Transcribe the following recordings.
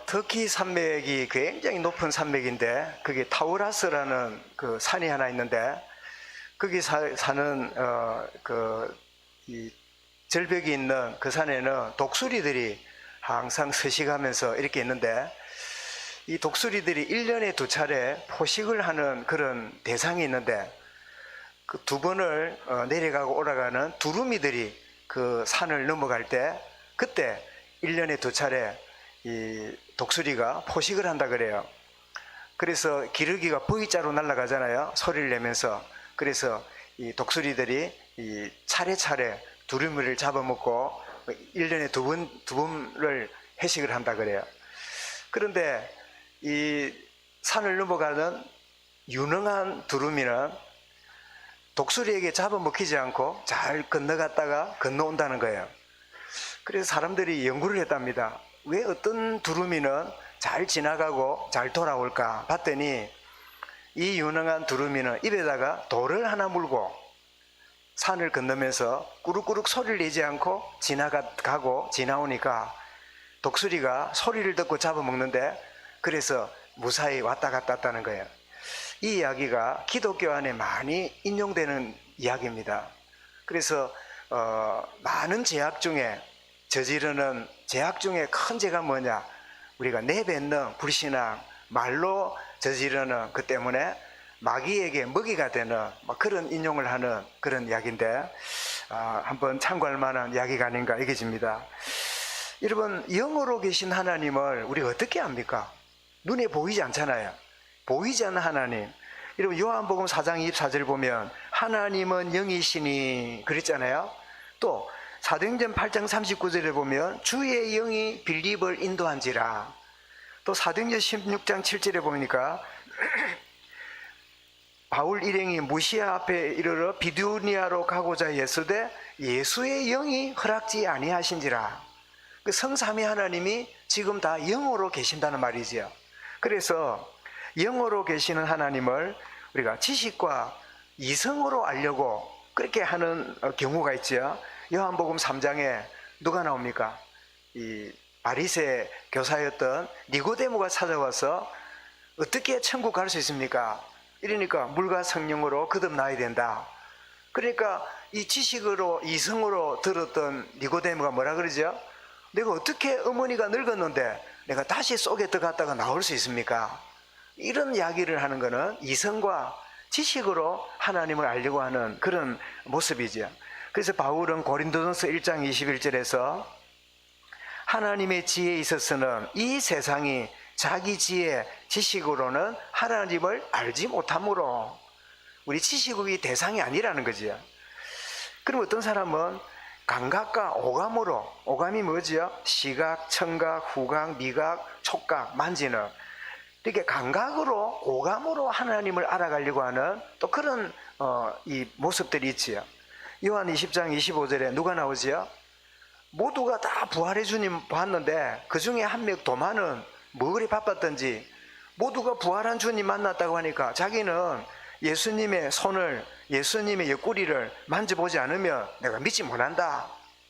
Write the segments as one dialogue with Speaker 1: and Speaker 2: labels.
Speaker 1: 터키 산맥이 굉장히 높은 산맥인데 그게 타우라스라는 그 산이 하나 있는데 거기 사는 이 절벽이 있는 그 산에는 독수리들이 항상 서식하면서 이렇게 있는데 이 독수리들이 1년에 2차례 포식을 하는 그런 대상이 있는데 그 2번을 내려가고 올라가는 두루미들이 그 산을 넘어갈 때 그때 1년에 2차례 이 독수리가 포식을 한다 그래요. 그래서 기러기가 V자로 날아가잖아요. 소리를 내면서. 그래서 이 독수리들이 이 차례차례 두루미를 잡아먹고 1년에 두 번을 회식을 한다 그래요. 그런데 이 산을 넘어가는 유능한 두루미는 독수리에게 잡아먹히지 않고 잘 건너갔다가 건너온다는 거예요. 그래서 사람들이 연구를 했답니다. 왜 어떤 두루미는 잘 지나가고 잘 돌아올까 봤더니 이 유능한 두루미는 입에다가 돌을 하나 물고 산을 건너면서 꾸룩꾸룩 소리를 내지 않고 지나가고 지나오니까 독수리가 소리를 듣고 잡아먹는데 그래서 무사히 왔다 갔다 했다는 거예요. 이 이야기가 기독교 안에 많이 인용되는 이야기입니다. 그래서 많은 죄악 중에 저지르는 죄악 중에 큰 죄가 뭐냐? 우리가 내뱉는 불신앙, 말로 저지르는 그 때문에 마귀에게 먹이가 되는 그런 인용을 하는 그런 이야기인데 한번 참고할 만한 이야기가 아닌가 여겨집니다. 여러분, 영으로 계신 하나님을 우리가 어떻게 압니까? 눈에 보이지 않잖아요. 보이지 않는 하나님. 여러분, 요한복음 4장 24절 보면 하나님은 영이시니 그랬잖아요. 또 사도행전 8장 39절에 보면 주의 영이 빌립을 인도한지라. 또 사도행전 16장 7절에 보니까 바울 일행이 무시아 앞에 이르러 비두니아로 가고자 했으되 예수의 영이 허락지 아니하신지라. 그 성삼위 하나님이 지금 다 영으로 계신다는 말이지요. 그래서 영으로 계시는 하나님을 우리가 지식과 이성으로 알려고 그렇게 하는 경우가 있죠. 요한복음 3장에 누가 나옵니까? 이 바리새 교사였던 니고데모가 찾아와서 어떻게 천국 갈 수 있습니까? 이러니까 물과 성령으로 거듭나야 된다. 그러니까 이 지식으로 이성으로 들었던 니고데모가 뭐라 그러죠? 내가 어떻게 어머니가 늙었는데 내가 다시 속에 들어갔다가 나올 수 있습니까? 이런 이야기를 하는 것은 이성과 지식으로 하나님을 알려고 하는 그런 모습이죠. 그래서 바울은 고린도전서 1장 21절에서 하나님의 지혜에 있어서는 이 세상이 자기 지혜, 지식으로는 하나님을 알지 못하므로 우리 지식의 대상이 아니라는 거죠. 그럼 어떤 사람은 감각과 오감으로, 오감이 뭐지요? 시각, 청각, 후각, 미각, 촉각, 만지는 이렇게 감각으로, 오감으로 하나님을 알아가려고 하는 또 그런 이 모습들이 있지요. 요한 20장 25절에 누가 나오지요? 모두가 다 부활의 주님 봤는데 그 중에 한 명 도마는 뭐 그리 바빴던지 모두가 부활한 주님 만났다고 하니까 자기는 예수님의 손을, 예수님의 옆구리를 만져보지 않으면 내가 믿지 못한다.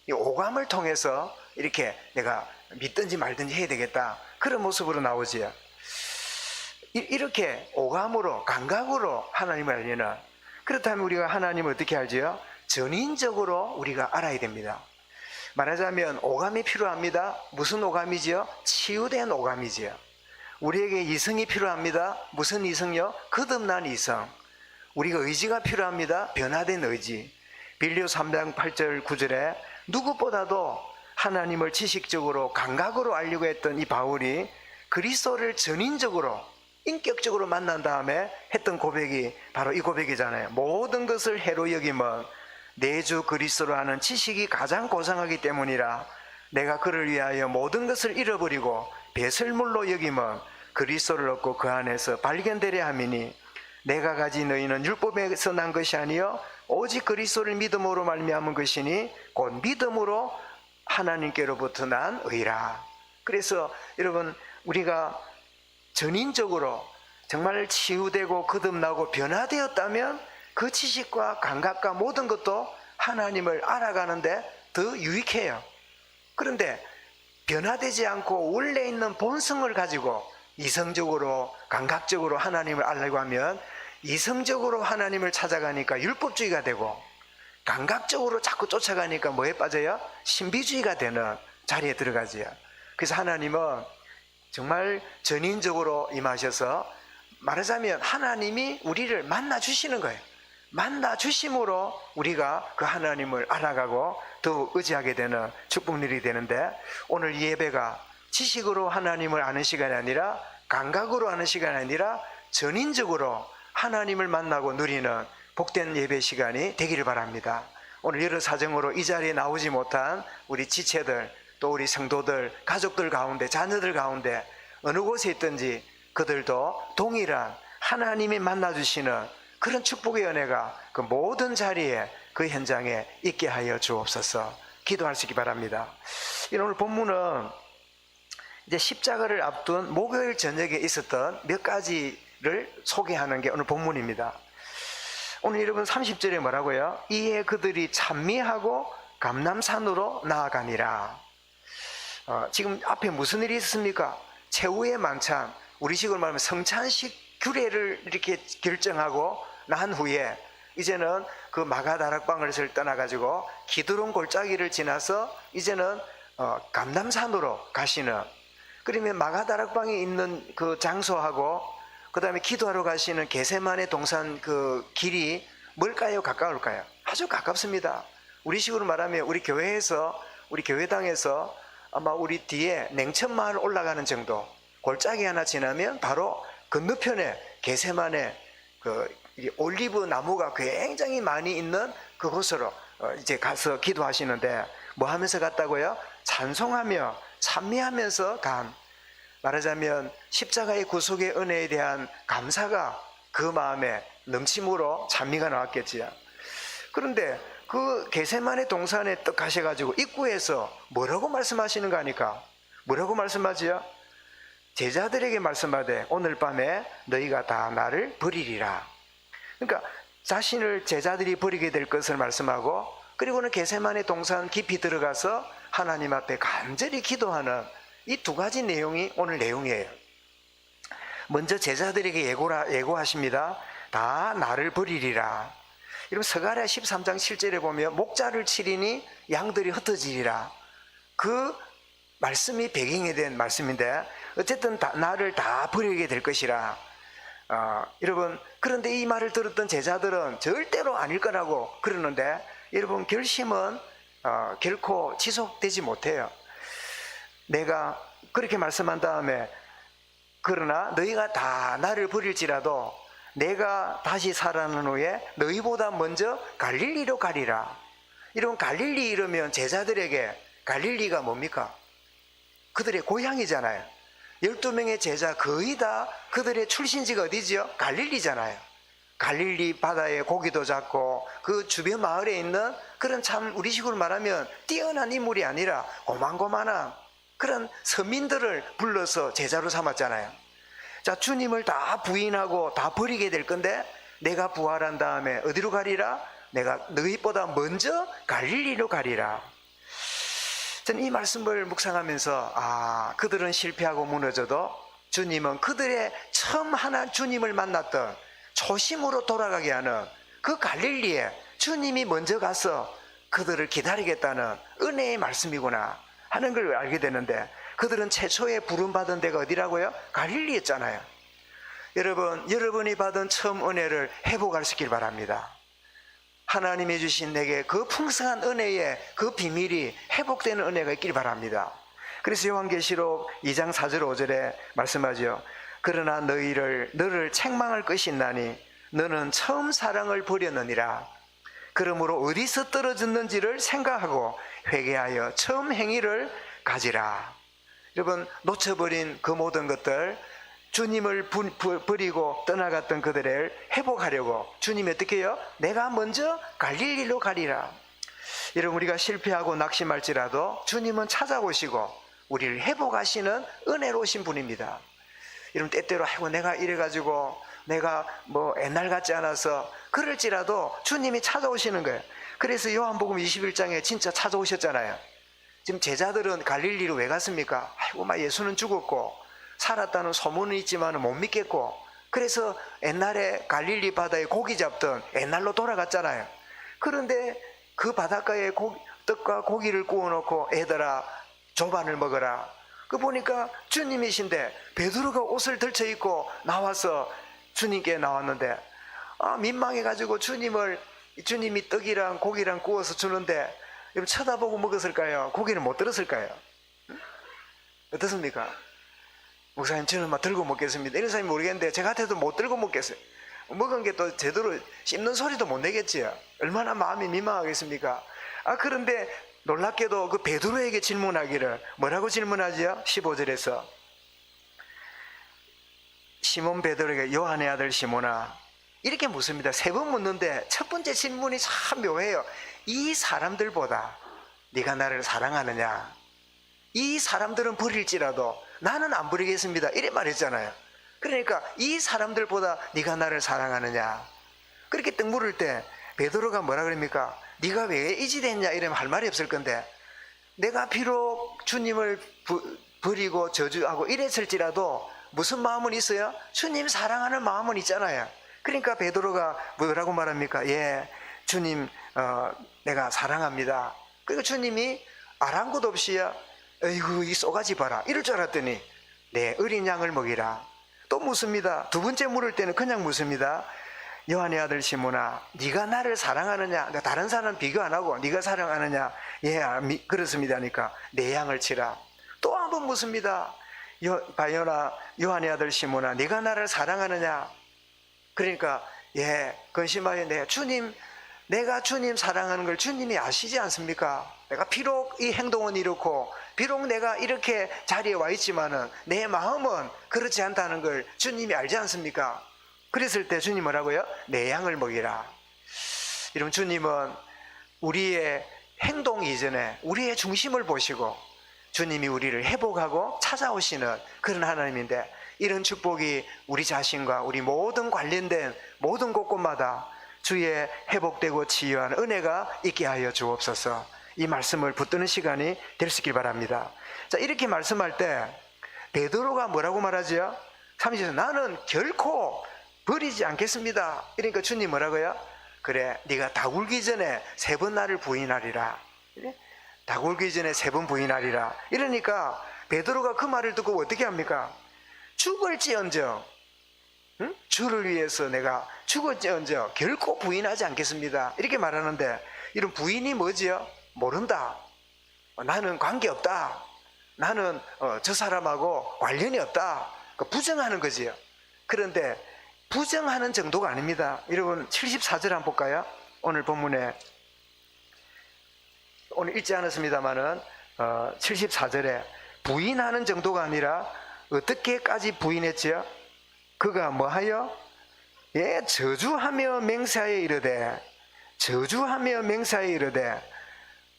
Speaker 1: 이 오감을 통해서 이렇게 내가 믿든지 말든지 해야 되겠다. 그런 모습으로 나오지요. 이렇게 오감으로, 감각으로 하나님을 알리는, 그렇다면 우리가 하나님을 어떻게 알지요? 전인적으로 우리가 알아야 됩니다. 말하자면 오감이 필요합니다. 무슨 오감이지요? 치유된 오감이지요. 우리에게 이성이 필요합니다. 무슨 이성요? 거듭난 이성. 우리가 의지가 필요합니다. 변화된 의지. 빌립 3장 8절 9절에 누구보다도 하나님을 지식적으로 감각으로 알려고 했던 이 바울이 그리스도를 전인적으로 인격적으로 만난 다음에 했던 고백이 바로 이 고백이잖아요. 모든 것을 해로 여김은 내 주 그리스도로 하는 지식이 가장 고상하기 때문이라. 내가 그를 위하여 모든 것을 잃어버리고 배설물로 여김은 그리스도를 얻고 그 안에서 발견되려 함이니 내가 가진 의는 율법에서 난 것이 아니요 오직 그리스도를 믿음으로 말미암은 것이니 곧 믿음으로 하나님께로부터 난 의라. 그래서 여러분, 우리가 전인적으로 정말 치유되고 거듭나고 변화되었다면 그 지식과 감각과 모든 것도 하나님을 알아가는데 더 유익해요. 그런데 변화되지 않고 원래 있는 본성을 가지고 이성적으로 감각적으로 하나님을 알려고 하면 이성적으로 하나님을 찾아가니까 율법주의가 되고, 감각적으로 자꾸 쫓아가니까 뭐에 빠져요? 신비주의가 되는 자리에 들어가지요. 그래서 하나님은 정말 전인적으로 임하셔서, 말하자면 하나님이 우리를 만나 주시는 거예요. 만나 주심으로 우리가 그 하나님을 알아가고 더욱 의지하게 되는 축복일이 되는데, 오늘 이 예배가 지식으로 하나님을 아는 시간이 아니라, 감각으로 아는 시간이 아니라 전인적으로 하나님을 만나고 누리는 복된 예배 시간이 되기를 바랍니다. 오늘 여러 사정으로 이 자리에 나오지 못한 우리 지체들, 또 우리 성도들, 가족들 가운데, 자녀들 가운데 어느 곳에 있든지 그들도 동일한 하나님이 만나주시는 그런 축복의 은혜가 그 모든 자리에, 그 현장에 있게 하여 주옵소서. 기도할 수 있기 바랍니다. 오늘 본문은 이제 십자가를 앞둔 목요일 저녁에 있었던 몇 가지를 소개하는 게 오늘 본문입니다. 오늘 여러분 30절에 뭐라고요? 이에 그들이 찬미하고 감람산으로 나아가니라. 지금 앞에 무슨 일이 있습니까? 최후의 만찬, 우리식으로 말하면 성찬식 규례를 이렇게 결정하고 난 후에 이제는 그 마가다락방을 떠나가지고 기드론 골짜기를 지나서 이제는 감람산으로 가시는, 그러면 마가다락방에 있는 그 장소하고 그 다음에 기도하러 가시는 게세마네 동산 그 길이 멀까요? 가까울까요? 아주 가깝습니다. 우리식으로 말하면 우리 교회에서, 우리 교회당에서 아마 우리 뒤에 냉천마을 올라가는 정도, 골짜기 하나 지나면 바로 건너편에 게세마네 그 올리브 나무가 굉장히 많이 있는 그곳으로 이제 가서 기도하시는데, 뭐 하면서 갔다고요? 찬송하며 찬미하면서 간, 말하자면 십자가의 구속의 은혜에 대한 감사가 그 마음에 넘침으로 찬미가 나왔겠지요. 그런데 그 게세마네 동산에 딱 가셔가지고 입구에서 뭐라고 말씀하시는가 하니까, 뭐라고 말씀하지요? 제자들에게 말씀하되 오늘 밤에 너희가 다 나를 버리리라. 그러니까 자신을 제자들이 버리게 될 것을 말씀하고, 그리고는 게세마네 동산 깊이 들어가서 하나님 앞에 간절히 기도하는 이 두 가지 내용이 오늘 내용이에요. 먼저 제자들에게 예고하십니다. 다 나를 버리리라. 여러분 스가랴 13장 7절에 보면 목자를 치리니 양들이 흩어지리라. 그 말씀이 배경이 된 말씀인데, 어쨌든 나를 다 버리게 될 것이라. 여러분, 그런데 이 말을 들었던 제자들은 절대로 아닐 거라고 그러는데, 여러분 결심은 결코 지속되지 못해요. 내가 그렇게 말씀한 다음에, 그러나 너희가 다 나를 버릴지라도 내가 다시 살아난 후에 너희보다 먼저 갈릴리로 가리라. 여러분 갈릴리 이러면 제자들에게 갈릴리가 뭡니까? 그들의 고향이잖아요. 12명의 제자 거의 다 그들의 출신지가 어디지요? 갈릴리잖아요. 갈릴리 바다에 고기도 잡고 그 주변 마을에 있는 그런, 참 우리식으로 말하면 뛰어난 인물이 아니라 고만고만한 그런 서민들을 불러서 제자로 삼았잖아요. 자, 주님을 다 부인하고 다 버리게 될 건데, 내가 부활한 다음에 어디로 가리라? 내가 너희보다 먼저 갈릴리로 가리라. 저는 이 말씀을 묵상하면서, 그들은 실패하고 무너져도 주님은 그들의 처음 주님을 만났던 초심으로 돌아가게 하는 그 갈릴리에 주님이 먼저 가서 그들을 기다리겠다는 은혜의 말씀이구나 하는 걸 알게 되는데, 그들은 최초에 부름받은 데가 어디라고요? 갈릴리였잖아요. 여러분이 받은 처음 은혜를 회복할 수 있길 바랍니다. 하나님이 주신 내게 그 풍성한 은혜의 그 비밀이 회복되는 은혜가 있길 바랍니다. 그래서 요한계시록 2장 4절 5절에 말씀하죠. 그러나 너를 책망할 것이 있나니 너는 처음 사랑을 버렸느니라. 그러므로 어디서 떨어졌는지를 생각하고 회개하여 처음 행위를 가지라. 여러분 놓쳐버린 그 모든 것들, 주님을 버리고 떠나갔던 그들을 회복하려고 주님이 어떻게 해요? 내가 먼저 갈릴리로 가리라. 여러분 우리가 실패하고 낙심할지라도 주님은 찾아오시고 우리를 회복하시는 은혜로우신 분입니다. 여러분 때때로 아이고 내가 이래가지고 내가 뭐 옛날 같지 않아서 그럴지라도 주님이 찾아오시는 거예요. 그래서 요한복음 21장에 진짜 찾아오셨잖아요. 지금 제자들은 갈릴리로 왜 갔습니까? 아이고, 막 예수는 죽었고 살았다는 소문은 있지만 못 믿겠고, 그래서 옛날에 갈릴리 바다에 고기 잡던 옛날로 돌아갔잖아요. 그런데 그 바닷가에 떡과 고기를 구워놓고 애들아 조반을 먹어라. 그 보니까 주님이신데 베드로가 옷을 덜쳐 입고 나와서 주님께 나왔는데, 민망해가지고 주님이 떡이랑 고기랑 구워서 주는데 쳐다보고 먹었을까요? 고기는 못 들었을까요? 어떻습니까? 목사님, 저는 막 들고 먹겠습니다. 이런 사람이 모르겠는데 제 같아도 못 들고 먹겠어요. 먹은 게 또 제대로 씹는 소리도 못 내겠지요. 얼마나 마음이 민망하겠습니까? 그런데 놀랍게도 그 베드로에게 질문하기를 뭐라고 질문하지요? 15절에서 시몬 베드로에게 요한의 아들 시몬아, 이렇게 묻습니다. 3번 묻는데 첫 번째 질문이 참 묘해요. 이 사람들보다 네가 나를 사랑하느냐? 이 사람들은 버릴지라도 나는 안 버리겠습니다, 이래 말했잖아요. 그러니까 이 사람들보다 네가 나를 사랑하느냐? 그렇게 딱 물을 때 베드로가 뭐라 그럽니까? 네가 왜 이지됐냐 이러면 할 말이 없을 건데, 내가 비록 주님을 버리고 저주하고 이랬을지라도 무슨 마음은 있어요? 주님 사랑하는 마음은 있잖아요. 그러니까 베드로가 뭐라고 말합니까? 예, 주님 내가 사랑합니다. 그리고 주님이 아랑곳 없이 어이구 이 쏘가지 봐라 이럴 줄 알았더니 네, 어린 양을 먹이라. 또 묻습니다. 두 번째 물을 때는 그냥 묻습니다. 요한의 아들 시몬아, 네가 나를 사랑하느냐? 다른 사람 비교 안 하고 네가 사랑하느냐? 예, 그렇습니다 하니까 내 양을 치라. 또 한 번 묻습니다. 요한의 아들 시몬아, 네가 나를 사랑하느냐? 그러니까 예, 근심하여 내가 주님 사랑하는 걸 주님이 아시지 않습니까? 내가 비록 이 행동은 이렇고 비록 내가 이렇게 자리에 와 있지만은 내 마음은 그렇지 않다는 걸 주님이 알지 않습니까? 그랬을 때 주님 뭐라고요? 내 양을 먹이라. 여러분, 주님은 우리의 행동 이전에 우리의 중심을 보시고 주님이 우리를 회복하고 찾아오시는 그런 하나님인데, 이런 축복이 우리 자신과 우리 모든 관련된 모든 곳곳마다 주의 회복되고 치유한 은혜가 있게 하여 주옵소서. 이 말씀을 붙드는 시간이 될 수 있길 바랍니다. 자, 이렇게 말씀할 때 베드로가 뭐라고 말하죠? 30절, 나는 결코 버리지 않겠습니다. 그러니까 주님 뭐라고요? 그래, 네가 다 굴기 전에 3번 나를 부인하리라. 다 굴기 전에 3번 부인하리라. 이러니까 베드로가 그 말을 듣고 어떻게 합니까? 죽을지언정, 주를 위해서 내가 죽을지언정 결코 부인하지 않겠습니다, 이렇게 말하는데, 이런 부인이 뭐지요? 모른다, 나는 관계없다, 나는 저 사람하고 관련이 없다, 부정하는 거지요. 그런데 부정하는 정도가 아닙니다. 여러분 74절 한번 볼까요? 오늘 본문에 오늘 읽지 않았습니다마는 74절에 부인하는 정도가 아니라 어떻게까지 부인했지요? 그가 뭐하여? 예, 저주하며 맹세하여 이르되, 저주하며 맹세하여 이르되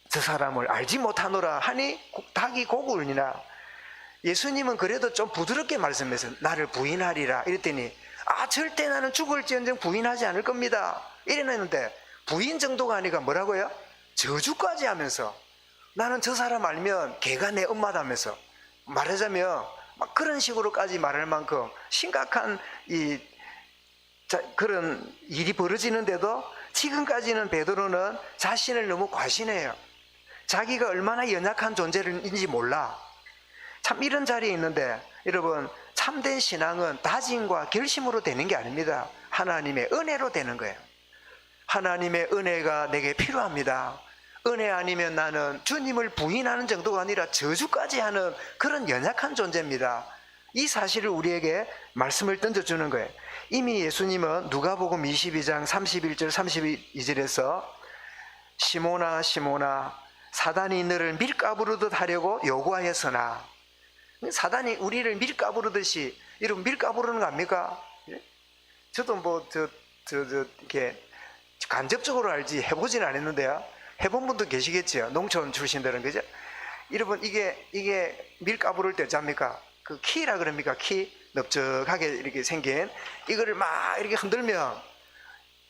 Speaker 1: 저 사람을 알지 못하노라 하니 닭이 고구 울니라. 예수님은 그래도 좀 부드럽게 말씀해서 나를 부인하리라 이랬더니 절대 나는 죽을지언정 부인하지 않을 겁니다 이랬는데, 부인 정도가 아니라 뭐라고요? 저주까지 하면서 나는 저 사람 알면 걔가 내 엄마다면서, 말하자면 막 그런 식으로까지 말할 만큼 심각한 그런 일이 벌어지는데도 지금까지는 베드로는 자신을 너무 과신해요. 자기가 얼마나 연약한 존재인지 몰라. 참 이런 자리에 있는데, 여러분, 참된 신앙은 다짐과 결심으로 되는 게 아닙니다. 하나님의 은혜로 되는 거예요. 하나님의 은혜가 내게 필요합니다. 은혜 아니면 나는 주님을 부인하는 정도가 아니라 저주까지 하는 그런 연약한 존재입니다. 이 사실을 우리에게 말씀을 던져주는 거예요. 이미 예수님은 누가복음 22장 31절 32절에서 시몬아 시몬아 사단이 너를 밀가부르듯 하려고 요구하였으나, 사단이 우리를 밀가부르듯이, 이런 밀가부르는 거 압니까? 저도 이렇게 간접적으로 알지 해보진 않았는데요. 해본 분도 계시겠지요. 농촌 출신들은, 그죠? 여러분, 이게 밀가부를 때 잡니까? 그 키라 그럽니까? 키 넓적하게 이렇게 생긴 이거를 막 이렇게 흔들면,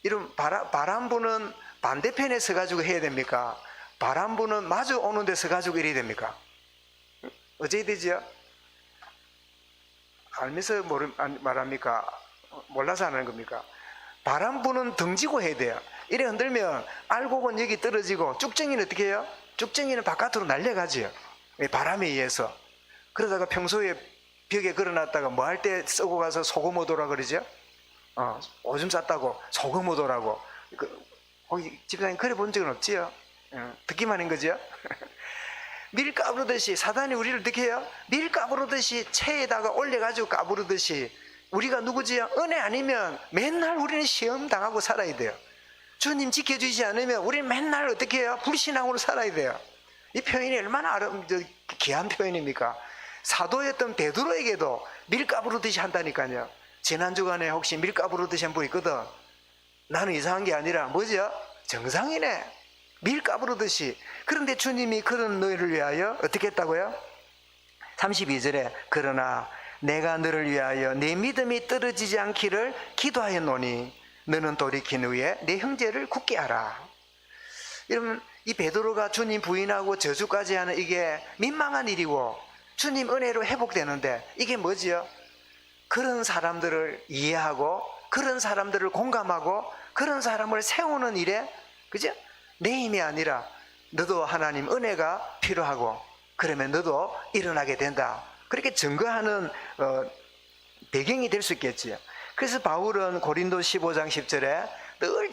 Speaker 1: 이런 바람 부는 반대편에 서가지고 해야 됩니까? 바람 부는 마주 오는 데서 가지고 이래야 됩니까? 어찌 되지요? 알면서 말합니까? 몰라서 하는 겁니까? 바람 부는 등지고 해야 돼요. 이래 흔들면 알곡은 여기 떨어지고 쭉정이는 어떻게 해요? 쭉정이는 바깥으로 날려가지요. 바람에 의해서. 그러다가 평소에 벽에 걸어놨다가 뭐 할 때 쓰고 가서 소금오도라 그러죠? 오줌 쌌다고 소금오도라고. 거기 집사님 그래 본 적은 없지요? 듣기만 한 거죠? 밀 까부르듯이 사단이 우리를 어떻게 해요? 밀 까부르듯이 체에다가 올려가지고 까부르듯이 우리가 누구지요? 은혜 아니면 맨날 우리는 시험 당하고 살아야 돼요. 주님 지켜주지 않으면 우리는 맨날 어떻게 해요? 불신앙으로 살아야 돼요. 이 표현이 얼마나 귀한 표현입니까? 사도였던 베드로에게도 밀 까부르듯이 한다니까요. 지난 주간에 혹시 밀 까부르듯이 한 분 있거든. 나는 이상한 게 아니라 뭐죠? 정상이네. 밀 까부르듯이. 그런데 주님이 그런 너희를 위하여 어떻게 했다고요? 32절에 그러나 내가 너를 위하여 내 믿음이 떨어지지 않기를 기도하였노니 너는 돌이킨 후에 내 형제를 굳게 하라. 여러분, 이 베드로가 주님 부인하고 저주까지 하는 이게 민망한 일이고 주님 은혜로 회복되는데 이게 뭐지요? 그런 사람들을 이해하고 그런 사람들을 공감하고 그런 사람을 세우는 일에, 그죠? 내 힘이 아니라 너도 하나님 은혜가 필요하고 그러면 너도 일어나게 된다. 그렇게 증거하는 배경이 될 수 있겠지요. 그래서 바울은 고린도 15장 10절에 늘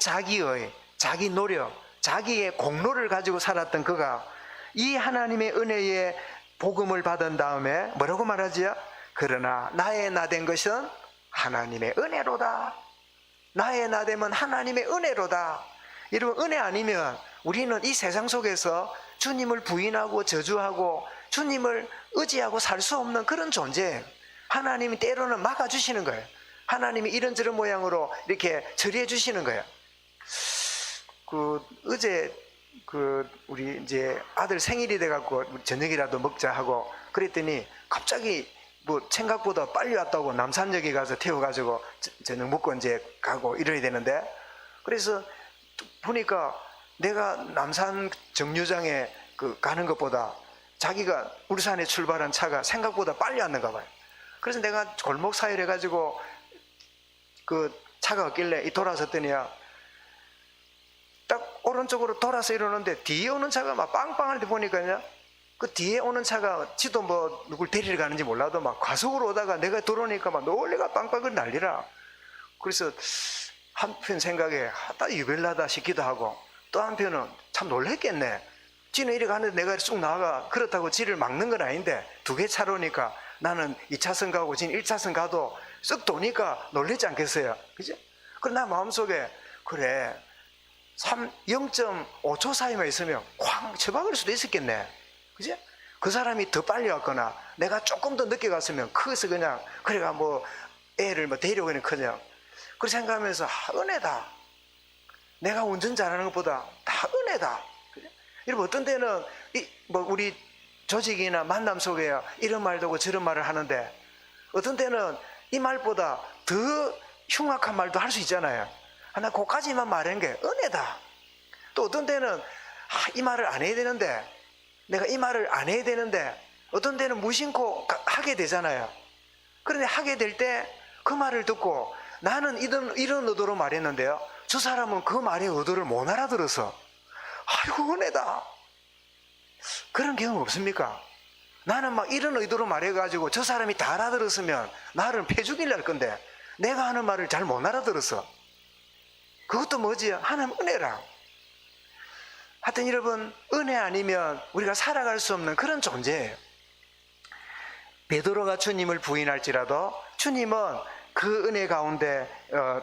Speaker 1: 자기 노력, 자기의 공로를 가지고 살았던 그가 이 하나님의 은혜의 복음을 받은 다음에 뭐라고 말하지요? 그러나 나의 나된 것은 하나님의 은혜로다. 나의 나됨은 하나님의 은혜로다. 여러분, 은혜 아니면 우리는 이 세상 속에서 주님을 부인하고 저주하고 주님을 의지하고 살 수 없는 그런 존재예요. 하나님이 때로는 막아주시는 거예요. 하나님이 이런저런 모양으로 이렇게 처리해 주시는 거예요. 어제 우리 이제 아들 생일이 돼갖고 저녁이라도 먹자 하고 그랬더니 갑자기 뭐 생각보다 빨리 왔다고 남산역에 가서 태워가지고 저녁 먹고 이제 가고 이래야 되는데, 그래서 보니까 내가 남산 정류장에 가는 것보다 자기가 울산에 출발한 차가 생각보다 빨리 왔는가 봐요. 그래서 내가 골목 사이를 해가지고 차가 없길래 돌아섰더니요, 딱 오른쪽으로 돌아서 이러는데 뒤에 오는 차가 막 빵빵할 때 보니까요, 그 뒤에 오는 차가 지도 뭐 누굴 데리러 가는지 몰라도 막 과속으로 오다가 내가 들어오니까 막 놀래가 빵빵을 난리라. 그래서 한편 생각에 딱 유별나다 싶기도 하고 또 한편은 참 놀랬겠네. 지는 이리 가는데 내가 쑥 나가 그렇다고 지를 막는 건 아닌데 두 개 차로니까 나는 2차선 가고 지는 1차선 가도 쓱 도니까 놀랬지 않겠어요? 그죠? 그럼 나 마음속에 그래 0.5초 사이만 있으면 쾅 쳐박을 수도 있었겠네. 그죠? 그 사람이 더 빨리 왔거나 내가 조금 더 늦게 갔으면 커서 그냥 그래가 뭐 애를 뭐 데려오기는 커녕. 그렇게 생각하면서 은혜다. 내가 운전 잘하는 것보다 다 은혜다. 그죠? 여러분, 어떤 때는 뭐 우리 조직이나 만남 속에 이런 말도 하고 저런 말을 하는데 어떤 때는 이 말보다 더 흉악한 말도 할 수 있잖아요. 나 그까지만 말하는 게 은혜다. 또 어떤 때는 이 말을 안 해야 되는데 내가 이 말을 안 해야 되는데 어떤 때는 무심코 하게 되잖아요. 그런데 하게 될 때 그 말을 듣고 나는 이런 의도로 말했는데요, 저 사람은 그 말의 의도를 못 알아들어서 아이고 은혜다. 그런 경험 없습니까? 나는 막 이런 의도로 말해가지고 저 사람이 다 알아들었으면 나를 패 죽이려 할 건데 내가 하는 말을 잘 못 알아들었어. 그것도 뭐지? 하나님 은혜라. 하여튼 여러분, 은혜 아니면 우리가 살아갈 수 없는 그런 존재예요. 베드로가 주님을 부인할지라도 주님은 그 은혜 가운데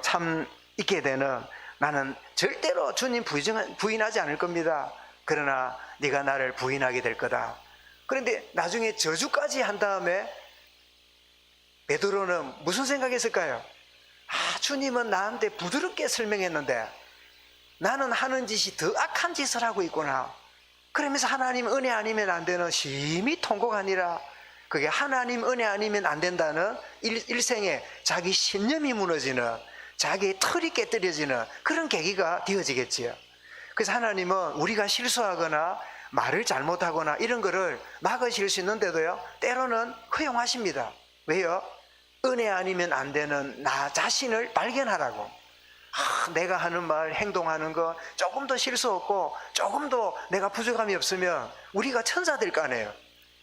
Speaker 1: 참 있게 되는, 나는 절대로 주님 부인하지 않을 겁니다. 그러나 네가 나를 부인하게 될 거다. 그런데 나중에 저주까지 한 다음에 베드로는 무슨 생각했을까요? 주님은 나한테 부드럽게 설명했는데 나는 하는 짓이 더 악한 짓을 하고 있구나. 그러면서 하나님 은혜 아니면 안 되는 심히 통곡하니라. 그게 하나님 은혜 아니면 안 된다는 일생에 자기 신념이 무너지는, 자기의 털이 깨뜨려지는 그런 계기가 되어지겠지요. 그래서 하나님은 우리가 실수하거나 말을 잘못하거나 이런 거를 막으실 수 있는데도요, 때로는 허용하십니다. 왜요? 은혜 아니면 안 되는 나 자신을 발견하라고. 내가 하는 말, 행동하는 거 조금 더 실수 없고 조금 더 내가 부족함이 없으면 우리가 천사 될 거 아니에요.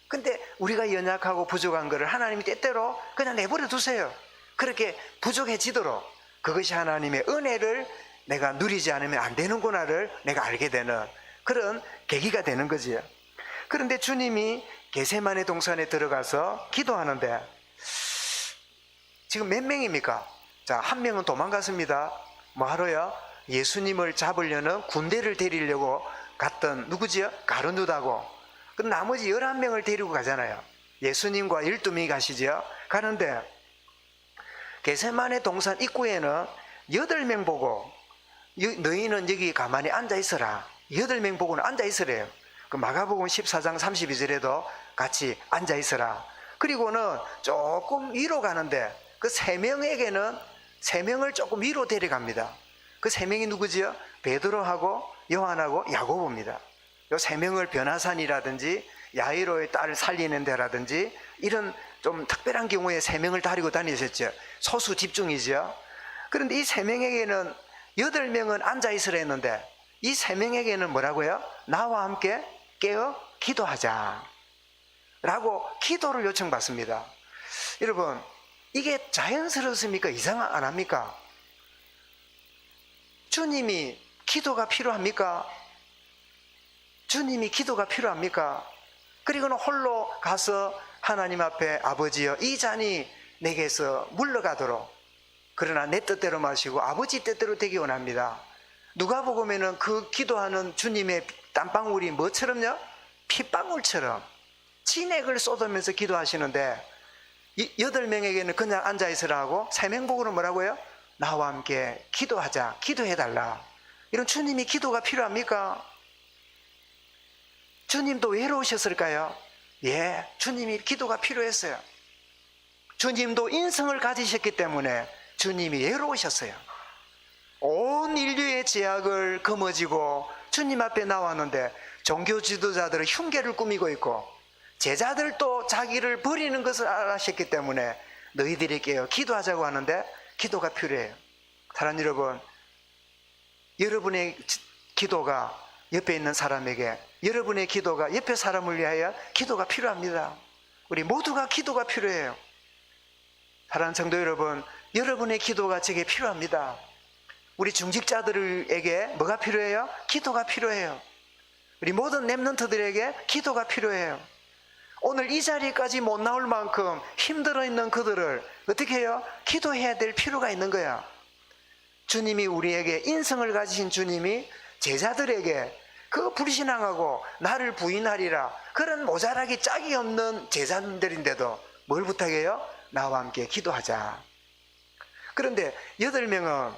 Speaker 1: 근데 우리가 연약하고 부족한 거를 하나님이 때때로 그냥 내버려 두세요. 그렇게 부족해지도록. 그것이 하나님의 은혜를 내가 누리지 않으면 안 되는구나를 내가 알게 되는 그런 계기가 되는 거지요. 그런데 주님이 겟세마네 동산에 들어가서 기도하는데 지금 몇 명입니까? 자, 한 명은 도망갔습니다. 뭐 하러요? 예수님을 잡으려는 군대를 데리려고 갔던 누구지요? 가룟유다고. 그럼 나머지 11명을 데리고 가잖아요. 예수님과 12명이 가시죠. 가는데 겟세마네 동산 입구에는 8명 보고 너희는 여기 가만히 앉아있어라. 8명 보고는 앉아있으래요. 그 마가복음 14장 32절에도 같이 앉아있어라. 그리고는 조금 위로 가는데 그 3명에게는 3명을 조금 위로 데려갑니다. 그 3명이 누구지요? 베드로하고 요한하고 야고보입니다. 이 3명을 변화산이라든지 야이로의 딸을 살리는 데라든지 이런 좀 특별한 경우에 3명을 데리고 다니셨죠. 소수 집중이죠. 그런데 이 3명에게는 8명은 앉아있으라 했는데 이 3명에게는 뭐라고요? 나와 함께 깨어 기도하자 라고 기도를 요청받습니다. 여러분, 이게 자연스럽습니까? 이상 안 합니까? 주님이 기도가 필요합니까? 주님이 기도가 필요합니까? 그리고는 홀로 가서 하나님 앞에 아버지여 이 잔이 내게서 물러가도록 그러나 내 뜻대로 마시고 아버지 뜻대로 되기 원합니다. 누가복음에는 그 기도하는 주님의 땀방울이 뭐처럼요? 핏방울처럼 진액을 쏟으면서 기도하시는데 8명에게는 그냥 앉아있으라 하고 3명 보고는 뭐라고요? 나와 함께 기도하자, 기도해달라. 이런 주님이 기도가 필요합니까? 주님도 외로우셨을까요? 예, 주님이 기도가 필요했어요. 주님도 인성을 가지셨기 때문에 주님이 외로우셨어요. 온 인류의 제약을 거머쥐고 주님 앞에 나왔는데 종교 지도자들은 흉계를 꾸미고 있고 제자들도 자기를 버리는 것을 알았기 때문에 너희들에게 기도하자고 하는데 기도가 필요해요. 사랑하는 여러분, 여러분의 기도가 옆에 있는 사람에게, 여러분의 기도가 옆에 사람을 위하여 기도가 필요합니다. 우리 모두가 기도가 필요해요. 사랑하는 성도 여러분, 여러분의 기도가 제게 필요합니다. 우리 중직자들에게 뭐가 필요해요? 기도가 필요해요. 우리 모든 렘넌트들에게 기도가 필요해요. 오늘 이 자리까지 못 나올 만큼 힘들어 있는 그들을 어떻게 해요? 기도해야 될 필요가 있는 거야. 주님이 우리에게 인성을 가지신 주님이 제자들에게 그 불신앙하고 나를 부인하리라 그런 모자라기 짝이 없는 제자들인데도 뭘 부탁해요? 나와 함께 기도하자. 그런데 8명은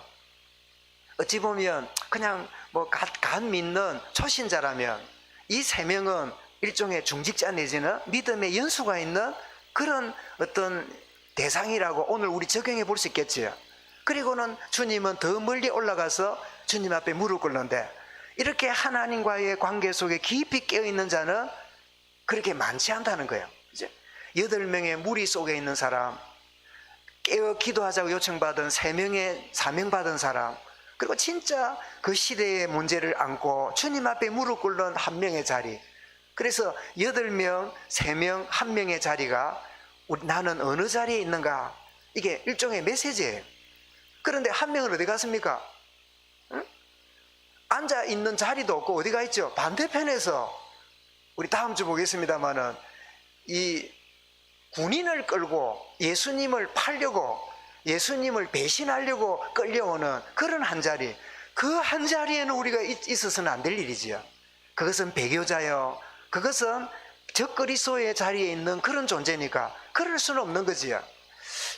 Speaker 1: 어찌 보면 그냥 뭐 간 믿는 초신자라면 이 3명은 일종의 중직자 내지는 믿음의 연수가 있는 그런 어떤 대상이라고 오늘 우리 적용해 볼 수 있겠지요. 그리고는 주님은 더 멀리 올라가서 주님 앞에 무릎 꿇는데 이렇게 하나님과의 관계 속에 깊이 깨어있는 자는 그렇게 많지 않다는 거예요. 그죠? 8명의 무리 속에 있는 사람, 깨어 기도하자고 요청받은 3명의 사명 받은 사람, 그리고 진짜 그 시대의 문제를 안고 주님 앞에 무릎 꿇는 1명의 자리. 그래서 8명, 3명, 1명의 자리가 나는 어느 자리에 있는가? 이게 일종의 메시지예요. 그런데 1명은 어디 갔습니까? 응? 앉아있는 자리도 없고 어디가 있죠? 반대편에서 우리 다음 주 보겠습니다마는 이 군인을 끌고 예수님을 팔려고 예수님을 배신하려고 끌려오는 그런 한 자리, 그 한 자리에는 우리가 있어서는 안 될 일이지요. 그것은 배교자요, 그것은 적그리스도의 자리에 있는 그런 존재니까 그럴 수는 없는 거지요.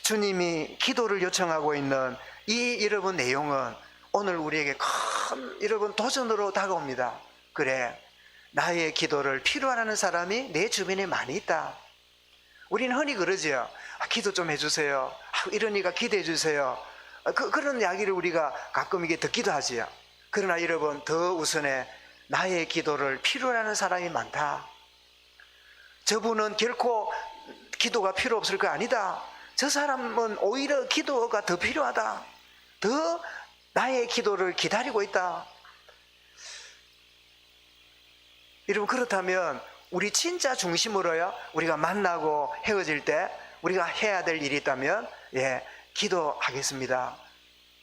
Speaker 1: 주님이 기도를 요청하고 있는 이 여러분 내용은 오늘 우리에게 큰 여러분 도전으로 다가옵니다. 그래, 나의 기도를 필요로 하는 사람이 내 주변에 많이 있다. 우리는 흔히 그러지요. 기도 좀 이러니까 기도해 주세요. 그런 이야기를 우리가 가끔 이게 듣기도 하지요. 그러나 여러분, 더 우선에 나의 기도를 필요로 하는 사람이 많다. 저분은 결코 기도가 필요 없을 거 아니다. 저 사람은 오히려 기도가 더 필요하다. 더 나의 기도를 기다리고 있다. 여러분, 그렇다면 우리 진짜 중심으로요, 우리가 만나고 헤어질 때 우리가 해야 될 일이 있다면, 기도하겠습니다.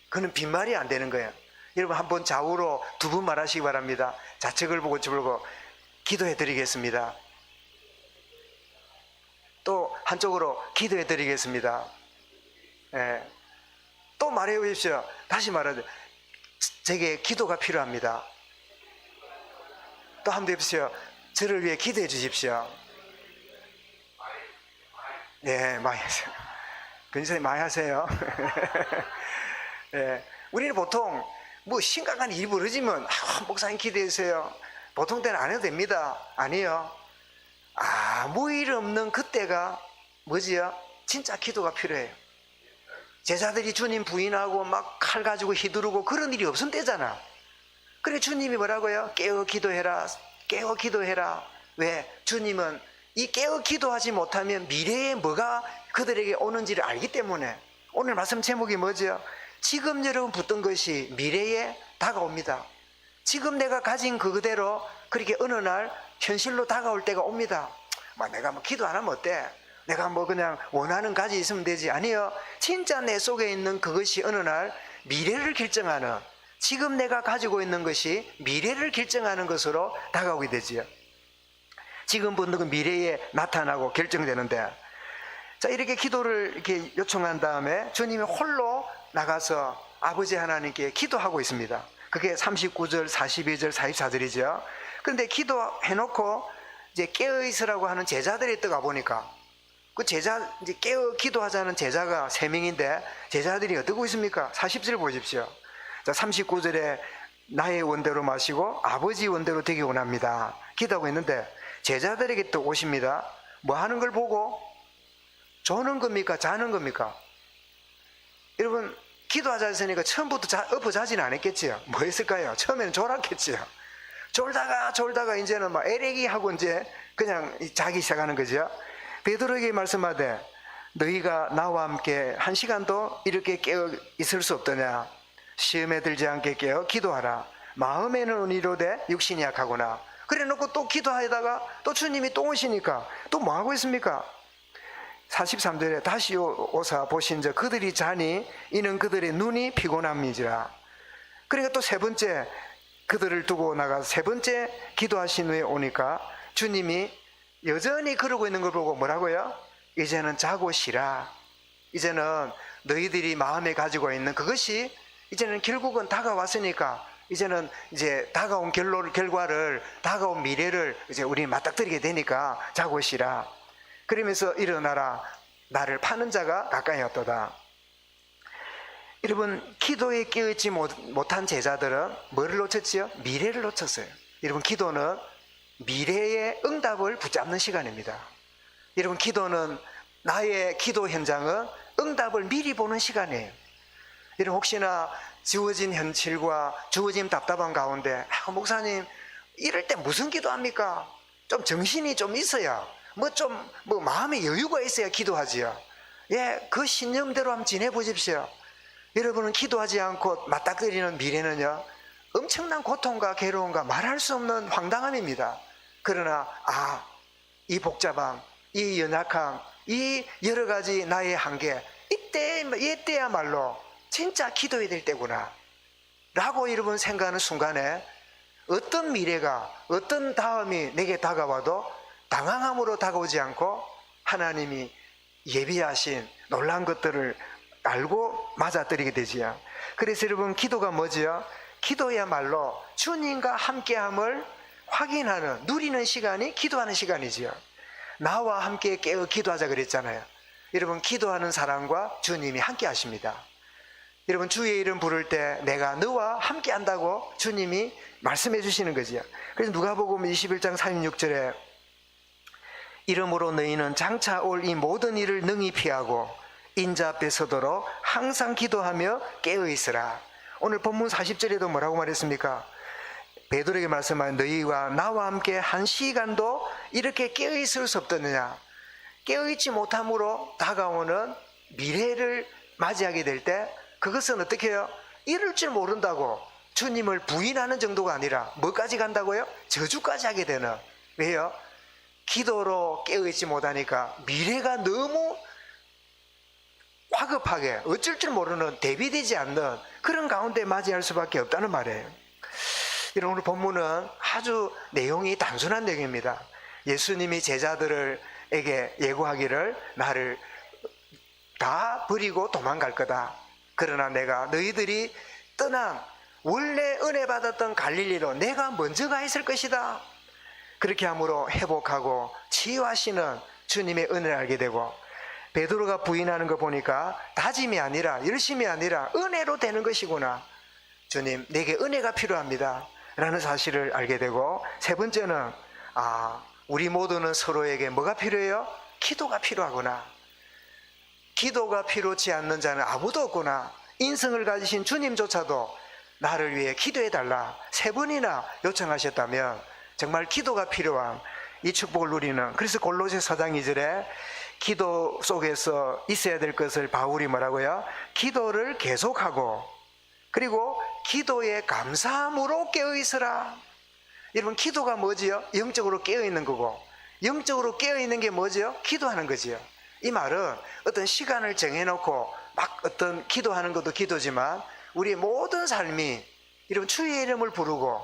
Speaker 1: 그는 빈말이 안 되는 거예요. 여러분, 한번 좌우로 두 분 말하시기 바랍니다. 좌측을 보고 우측을 보고 기도해 드리겠습니다. 또 한쪽으로 기도해 드리겠습니다. 또 말해 보십시오. 다시 말하죠. 제게 기도가 필요합니다. 또 한번 해보십시오. 저를 위해 기도해 주십시오. 네, 많이 하세요. 근사님 많이 하세요. 우리는 보통 뭐 심각한 일이 벌어지면 목사님 기도해 주세요. 보통 때는 안 해도 됩니다. 아니요. 아무 일 없는 그때가 뭐지요? 진짜 기도가 필요해요. 제자들이 주님 부인하고 막 칼 가지고 휘두르고 그런 일이 없은 때잖아. 그래 주님이 뭐라고요? 깨어 기도해라. 깨어 기도해라. 왜? 주님은 이 깨어 기도하지 못하면 미래에 뭐가 그들에게 오는지를 알기 때문에. 오늘 말씀 제목이 뭐죠? 지금 여러분 붙든 것이 미래에 다가옵니다. 지금 내가 가진 그대로 그렇게 어느 날 현실로 다가올 때가 옵니다. 내가 뭐 기도 안 하면 어때? 내가 뭐 그냥 원하는 가지 있으면 되지. 아니요. 진짜 내 속에 있는 그것이 어느 날 미래를 결정하는, 지금 내가 가지고 있는 것이 미래를 결정하는 것으로 다가오게 되지요. 지금 붙는 건 미래에 나타나고 결정되는데, 자, 이렇게 기도를 이렇게 요청한 다음에 주님이 홀로 나가서 아버지 하나님께 기도하고 있습니다. 그게 39절, 42절, 44절이죠. 그런데 기도해놓고 이제 깨어있으라고 하는 제자들이 떠가 보니까 그 제자, 이제 깨어 기도하자는 제자가 3명인데 제자들이 어떻게 있습니까? 40절 보십시오. 자, 39절에 나의 원대로 마시고 아버지 원대로 되기 원합니다. 기도하고 있는데 제자들에게 또 오십니다. 뭐 하는 걸 보고? 조는 겁니까? 자는 겁니까? 여러분, 기도하자 했으니까 처음부터 엎어자지는 않았겠지요. 뭐 했을까요? 처음에는 졸았겠지요. 졸다가 이제는 막 에레기 하고 이제 그냥 자기 시작하는 거죠. 베드로에게 말씀하되 너희가 나와 함께 1시간도 이렇게 깨어 있을 수 없더냐. 시험에 들지 않게 깨어 기도하라. 마음에는 의로되 육신이 약하구나. 그래 놓고 또 기도하다가 또 주님이 또 오시니까 또 뭐 하고 있습니까? 43절에 다시 오사 보신저 그들이 자니 이는 그들의 눈이 피곤함이지라. 그러니까 또 세 번째 그들을 두고 나가서 세 번째 기도하신 후에 오니까 주님이 여전히 그러고 있는 걸 보고 뭐라고요? 이제는 자고 쉬라. 이제는 너희들이 마음에 가지고 있는 그것이 이제는 결국은 다가왔으니까 이제는 이제 다가온 결과를, 다가온 미래를 이제 우리 맞닥뜨리게 되니까 자고 쉬라. 그러면서 일어나라. 나를 파는 자가 가까이 왔도다. 여러분, 기도에 깨어있지 못한 제자들은 뭐를 놓쳤지요? 미래를 놓쳤어요. 여러분, 기도는 미래의 응답을 붙잡는 시간입니다. 여러분, 기도는, 나의 기도 현장은 응답을 미리 보는 시간이에요. 여러분, 혹시나 주어진 현실과 주어진 답답한 가운데 목사님 이럴 때 무슨 기도합니까? 좀 정신이 좀 있어야, 뭐 마음에 여유가 있어야 기도하지요. 그 신념대로 한번 지내보십시오. 여러분은 기도하지 않고 맞닥뜨리는 미래는요, 엄청난 고통과 괴로움과 말할 수 없는 황당함입니다. 그러나 이 복잡함, 이 연약함, 이 여러 가지 나의 한계, 이때야말로 진짜 기도해야 될 때구나 라고 여러분 생각하는 순간에 어떤 미래가, 어떤 다음이 내게 다가와도 당황함으로 다가오지 않고 하나님이 예비하신 놀라운 것들을 알고 맞아들이게 되지요. 그래서 여러분, 기도가 뭐지요? 기도야말로 주님과 함께함을 확인하는, 누리는 시간이 기도하는 시간이지요. 나와 함께 깨어 기도하자 그랬잖아요. 여러분, 기도하는 사람과 주님이 함께 하십니다. 여러분, 주의 이름 부를 때 내가 너와 함께 한다고 주님이 말씀해 주시는 거지요. 그래서 누가복음 21장 36절에 이러므로 너희는 장차 올 이 모든 일을 능히 피하고 인자 앞에 서도록 항상 기도하며 깨어 있으라. 오늘 본문 40절에도 뭐라고 말했습니까? 베드로에게 말씀한 너희와 나와 함께 한 시간도 이렇게 깨어있을 수 없더느냐. 깨어있지 못함으로 다가오는 미래를 맞이하게 될 때 그것은 어떻게 해요? 이럴 줄 모른다고 주님을 부인하는 정도가 아니라 뭐까지 간다고요? 저주까지 하게 되는. 왜요? 기도로 깨어있지 못하니까 미래가 너무 화급하게 어쩔 줄 모르는, 대비되지 않는 그런 가운데 맞이할 수밖에 없다는 말이에요. 이런 오늘 본문은 아주 내용이 단순한 내용입니다. 예수님이 제자들에게 예고하기를 나를 다 버리고 도망갈 거다. 그러나 내가 너희들이 떠난 원래 은혜 받았던 갈릴리로 내가 먼저 가 있을 것이다. 그렇게 함으로 회복하고 치유하시는 주님의 은혜를 알게 되고, 베드로가 부인하는 거 보니까 다짐이 아니라 열심이 아니라 은혜로 되는 것이구나. 주님, 내게 은혜가 필요합니다 라는 사실을 알게 되고, 세 번째는 우리 모두는 서로에게 뭐가 필요해요? 기도가 필요하구나. 기도가 필요치 않는 자는 아무도 없구나. 인성을 가지신 주님조차도 나를 위해 기도해달라 3번이나 요청하셨다면 정말 기도가 필요한 이 축복을 누리는, 그래서 골로새 4장 2절에 기도 속에서 있어야 될 것을 바울이 뭐라고요? 기도를 계속하고 그리고 기도에 감사함으로 깨어있으라. 여러분, 기도가 뭐지요? 영적으로 깨어있는 거고, 영적으로 깨어있는 게 뭐지요? 기도하는 거지요. 이 말은 어떤 시간을 정해놓고 막 어떤 기도하는 것도 기도지만 우리의 모든 삶이 이런 주의 이름을 부르고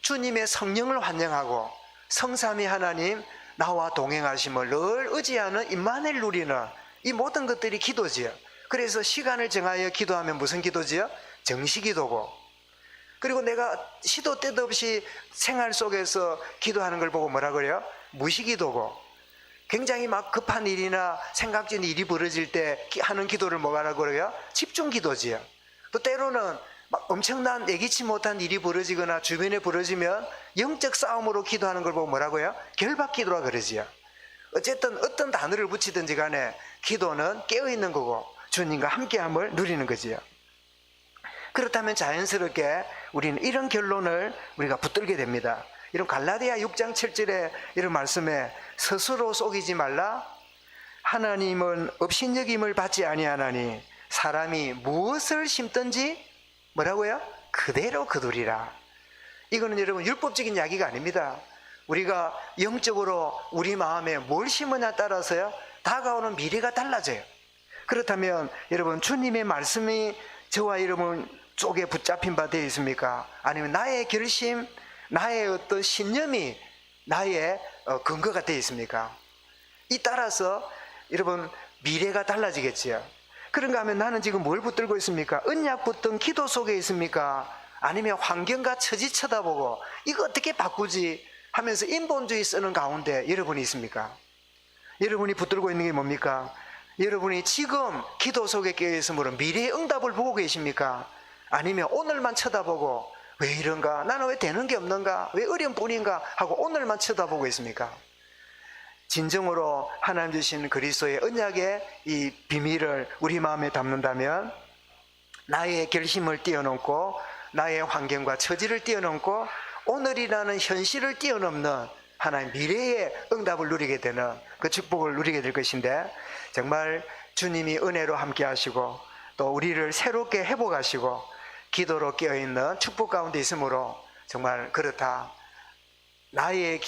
Speaker 1: 주님의 성령을 환영하고 성삼위 하나님 나와 동행하심을 늘 의지하는 임마누엘 누리는 이 모든 것들이 기도지요. 그래서 시간을 정하여 기도하면 무슨 기도지요? 정시기도고, 그리고 내가 시도 때도 없이 생활 속에서 기도하는 걸 보고 뭐라 그래요? 무시기도고, 굉장히 막 급한 일이나 생각진 일이 벌어질 때 하는 기도를 뭐라 그래요? 집중기도지요. 또 때로는 막 엄청난 예기치 못한 일이 벌어지거나 주변에 벌어지면 영적 싸움으로 기도하는 걸 보고 뭐라고요? 결박기도라 그러지요. 어쨌든 어떤 단어를 붙이든지 간에 기도는 깨어있는 거고 주님과 함께함을 누리는 거지요. 그렇다면 자연스럽게 우리는 이런 결론을 우리가 붙들게 됩니다. 이런 갈라디아 6장 7절에 이런 말씀에 스스로 속이지 말라. 하나님은 업신여김을 받지 아니하나니 사람이 무엇을 심든지 뭐라고요? 그대로 거두리라. 이거는 여러분 율법적인 이야기가 아닙니다. 우리가 영적으로 우리 마음에 뭘 심으냐에 따라서요 다가오는 미래가 달라져요. 그렇다면 여러분, 주님의 말씀이 저와 여러분 쪽에 붙잡힌 바 되어 있습니까? 아니면 나의 결심, 나의 어떤 신념이 나의 근거가 되어 있습니까? 이 따라서 여러분 미래가 달라지겠지요. 그런가 하면 나는 지금 뭘 붙들고 있습니까? 언약 붙든 기도 속에 있습니까? 아니면 환경과 처지 쳐다보고 이거 어떻게 바꾸지 하면서 인본주의 쓰는 가운데 여러분이 있습니까? 여러분이 붙들고 있는 게 뭡니까? 여러분이 지금 기도 속에 깨어있으므로 미래의 응답을 보고 계십니까? 아니면 오늘만 쳐다보고 왜 이런가? 나는 왜 되는 게 없는가? 왜 어려운 뿐인가? 하고 오늘만 쳐다보고 있습니까? 진정으로 하나님 주신 그리스도의 언약의 이 비밀을 우리 마음에 담는다면 나의 결심을 뛰어넘고 나의 환경과 처지를 뛰어넘고 오늘이라는 현실을 뛰어넘는 하나님 미래의 응답을 누리게 되는 그 축복을 누리게 될 것인데, 정말 주님이 은혜로 함께 하시고 또 우리를 새롭게 회복하시고 기도로 깨어있는 축복 가운데 있으므로 정말 그렇다. 나의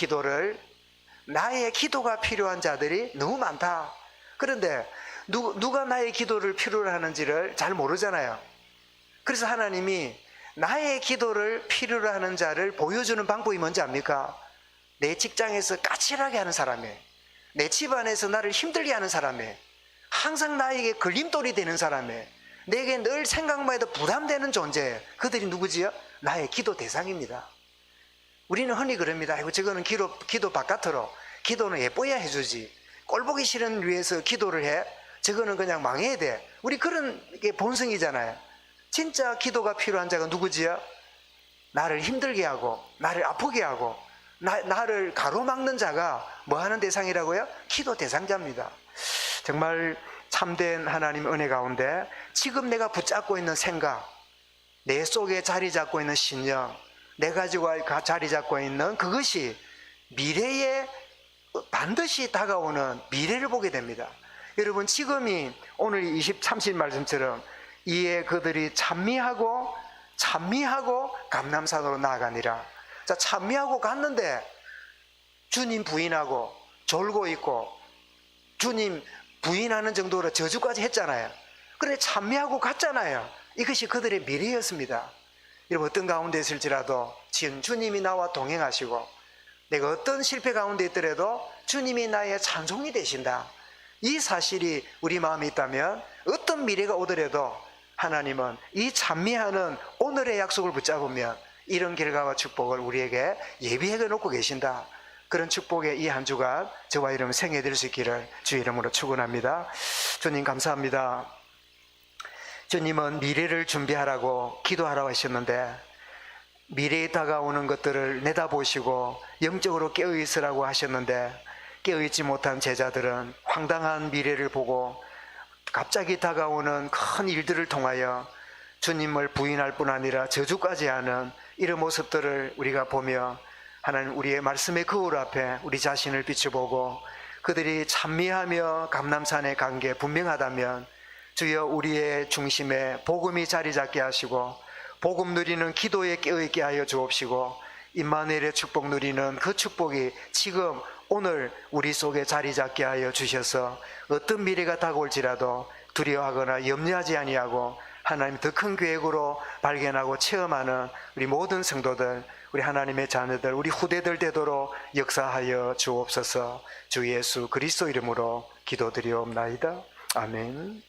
Speaker 1: 기도가 필요한 자들이 너무 많다. 그런데 누가 나의 기도를 필요로 하는지를 잘 모르잖아요. 그래서 하나님이 나의 기도를 필요로 하는 자를 보여주는 방법이 뭔지 압니까? 내 직장에서 까칠하게 하는 사람이에요. 내 집안에서 나를 힘들게 하는 사람이에요. 항상 나에게 걸림돌이 되는 사람이에요. 내게 늘 생각만 해도 부담되는 존재예요. 그들이 누구지요? 나의 기도 대상입니다. 우리는 흔히 그럽니다. 아이고, 저거는 기도 바깥으로, 기도는 예뻐야 해주지, 꼴보기 싫은 위해서 기도를 해? 저거는 그냥 망해야 돼. 우리 그런 게 본성이잖아요. 진짜 기도가 필요한 자가 누구지요? 나를 힘들게 하고 나를 아프게 하고 나를 가로막는 자가 뭐 하는 대상이라고요? 기도 대상자입니다. 정말 참된 하나님의 은혜 가운데 지금 내가 붙잡고 있는 생각, 내 속에 자리 잡고 있는 신령, 내 가지고 자리 잡고 있는 그것이 미래에 반드시 다가오는 미래를 보게 됩니다. 여러분, 지금이 오늘 30 말씀처럼 이에 그들이 찬미하고 감람산으로 나아가니라. 자, 찬미하고 갔는데 주님 부인하고 졸고 있고 주님 부인하는 정도로 저주까지 했잖아요. 그런데 찬미하고 갔잖아요. 이것이 그들의 미래였습니다. 여러분, 어떤 가운데 있을지라도 주님이 나와 동행하시고 내가 어떤 실패 가운데 있더라도 주님이 나의 찬송이 되신다. 이 사실이 우리 마음에 있다면 어떤 미래가 오더라도 하나님은 이 찬미하는 오늘의 약속을 붙잡으면 이런 결과와 축복을 우리에게 예비해 놓고 계신다. 그런 축복의 이 한 주간 저와 여러분 생애될 수 있기를 주의 이름으로 축원합니다. 주님 감사합니다. 주님은 미래를 준비하라고 기도하라고 하셨는데 미래에 다가오는 것들을 내다보시고 영적으로 깨어있으라고 하셨는데 깨어있지 못한 제자들은 황당한 미래를 보고 갑자기 다가오는 큰 일들을 통하여 주님을 부인할 뿐 아니라 저주까지 하는 이런 모습들을 우리가 보며 하나님, 우리의 말씀의 거울 앞에 우리 자신을 비춰보고 그들이 찬미하며 감람산에 간 게 분명하다면 주여 우리의 중심에 복음이 자리 잡게 하시고 복음 누리는 기도에 깨어있게 하여 주옵시고 임마누엘의 축복 누리는 그 축복이 지금 오늘 우리 속에 자리 잡게 하여 주셔서 어떤 미래가 다가올지라도 두려워하거나 염려하지 아니하고 하나님 더 큰 계획으로 발견하고 체험하는 우리 모든 성도들, 우리 하나님의 자녀들, 우리 후대들 되도록 역사하여 주옵소서. 주 예수 그리스도 이름으로 기도드리옵나이다. 아멘.